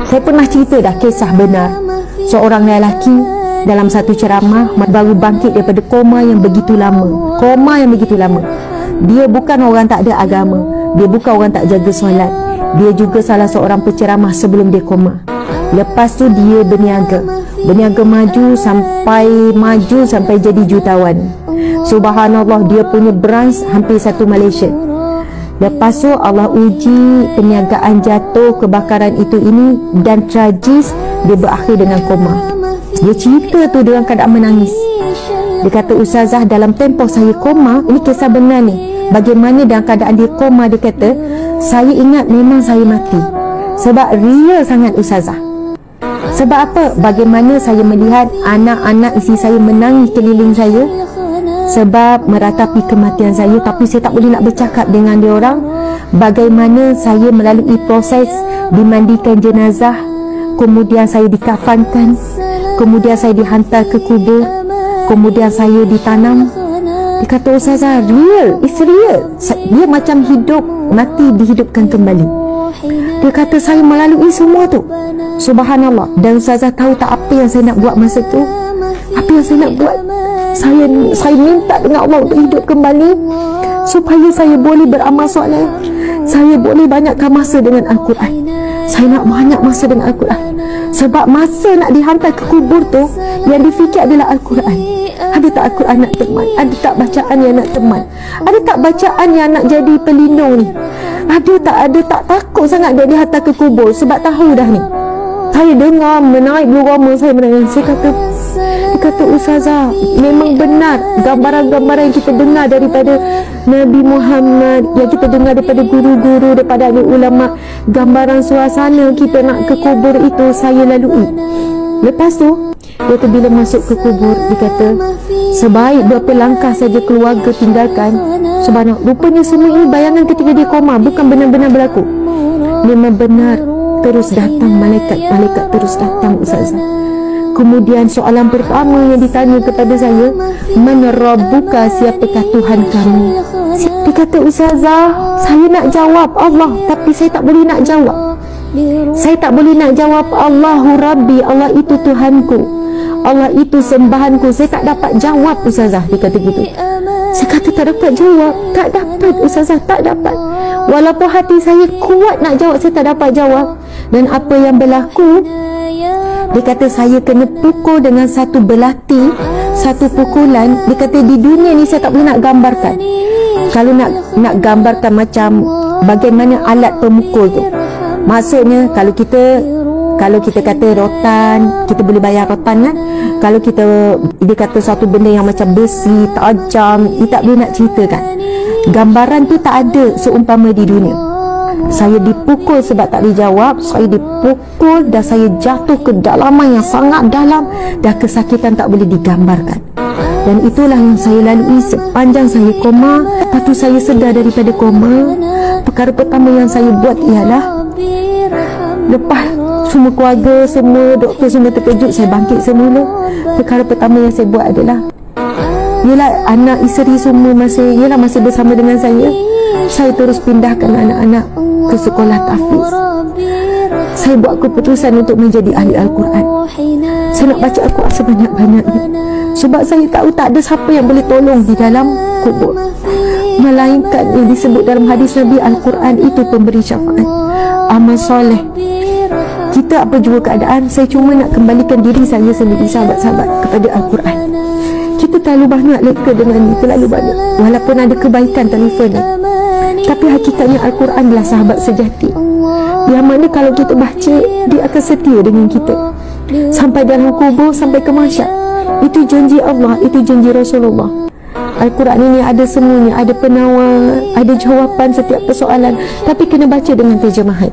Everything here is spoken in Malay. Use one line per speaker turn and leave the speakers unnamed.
Saya pernah cerita dah kisah benar seorang lelaki dalam satu ceramah baru bangkit daripada koma yang begitu lama. Koma yang begitu lama. Dia bukan orang tak ada agama, dia bukan orang tak jaga solat, dia juga salah seorang penceramah sebelum dia koma. Lepas tu dia berniaga maju sampai jadi jutawan. Subhanallah, dia punya branch hampir satu Malaysia. Lepas tu Allah uji perniagaan jatuh, kebakaran itu ini, dan tragis dia berakhir dengan koma. Dia cerita tu dengan keadaan menangis. Dia kata, Ustazah, dalam tempoh saya koma, ini kisah benar ni, bagaimana dalam keadaan dia koma, dia kata, saya ingat memang saya mati. Sebab real sangat Ustazah. Sebab apa? Bagaimana saya melihat anak-anak isteri saya menangis keliling saya sebab meratapi kematian saya, tapi saya tak boleh nak bercakap dengan dia orang. Bagaimana saya melalui proses dimandikan jenazah, kemudian saya dikafankan, kemudian saya dihantar ke kubur, kemudian saya ditanam. Dia kata, Ustazah, real, it's real. Dia macam hidup, mati, dihidupkan kembali. Dia kata, saya melalui semua tu. Subhanallah. Dan Ustazah tahu tak apa yang saya nak buat masa tu? Apa yang saya nak buat? Saya minta dengan Allah untuk hidup kembali supaya saya boleh beramal soleh, saya boleh banyakkan masa dengan Al-Quran. Saya nak banyak masa dengan Al-Quran. Sebab masa nak dihantar ke kubur tu, yang difikir adalah Al-Quran. Ada tak Al-Quran nak teman? Ada tak bacaan yang nak teman? Ada tak bacaan yang nak jadi pelindung ni? Ada tak takut sangat dia dihantar ke kubur? Sebab tahu dah ni, saya dengar menaik bulu roma saya menangis. Dia kata, Ustazah, memang benar gambaran-gambaran yang kita dengar daripada Nabi Muhammad, yang kita dengar daripada guru-guru, daripada ulama, gambaran suasana kita nak ke kubur itu saya lalui. Lepas tu, dia kata bila masuk ke kubur, dia kata sebaik berapa langkah saja keluarga tinggalkan. Subhanallah, rupanya semua ini bayangan ketika dia koma, bukan benar-benar berlaku. Memang benar, terus datang malaikat terus datang Ustazah. Kemudian soalan pertama yang ditanya kepada saya, Man Rabbuka, siapakah Tuhan kamu? Dia kata, Ustazah, saya nak jawab Allah, tapi saya tak boleh nak jawab. Saya tak boleh nak jawab Allahu Rabbi, Allah itu Tuhanku, Allah itu sembahanku. Saya tak dapat jawab Ustazah. Dia kata gitu. Saya kata tak dapat jawab. Tak dapat Ustazah, tak dapat. Walaupun hati saya kuat nak jawab, saya tak dapat jawab. Dan apa yang berlaku, dia kata saya kena pukul dengan satu belati, satu pukulan. Dia kata di dunia ni saya tak boleh nak gambarkan. Kalau nak gambarkan macam bagaimana alat pemukul tu, maksudnya kalau kita kata rotan, kita boleh bayar rotan kan. Kalau dia kata satu benda yang macam besi, tajam, dia tak boleh nak ceritakan. Gambaran tu tak ada seumpama di dunia. Saya dipukul sebab tak dijawab, saya dipukul dan saya jatuh ke dalaman yang sangat dalam, dan kesakitan tak boleh digambarkan. Dan itulah yang saya lalui sepanjang saya koma. Lepas tu saya sedar daripada koma, perkara pertama yang saya buat ialah, lepas semua keluarga, semua doktor semua terkejut, saya bangkit semula. Perkara pertama yang saya buat adalah, ialah anak isteri semua masih bersama dengan saya. Saya terus pindahkan anak-anak ke sekolah tahfiz. Saya buat keputusan untuk menjadi ahli Al-Quran. Saya nak baca Al-Quran sebanyak-banyaknya. Sebab saya tahu tak ada siapa yang boleh tolong di dalam kubur, melainkan yang disebut dalam hadis Nabi, Al-Quran itu pemberi syafaat, amal soleh. Kita apa jua keadaan, saya cuma nak kembalikan diri saya sendiri, sahabat-sahabat, kepada Al-Quran. Kita terlalu banyak leka dengan ni, terlalu banyak. Walaupun ada kebaikan telefon ni, tapi hakikatnya Al-Quran adalah sahabat sejati, yang mana kalau kita baca, dia akan setia dengan kita sampai dalam kubur, sampai ke mahsyar. Itu janji Allah, itu janji Rasulullah. Al-Quran ini ada semuanya, ada penawar, ada jawapan setiap persoalan, tapi kena baca dengan terjemahan.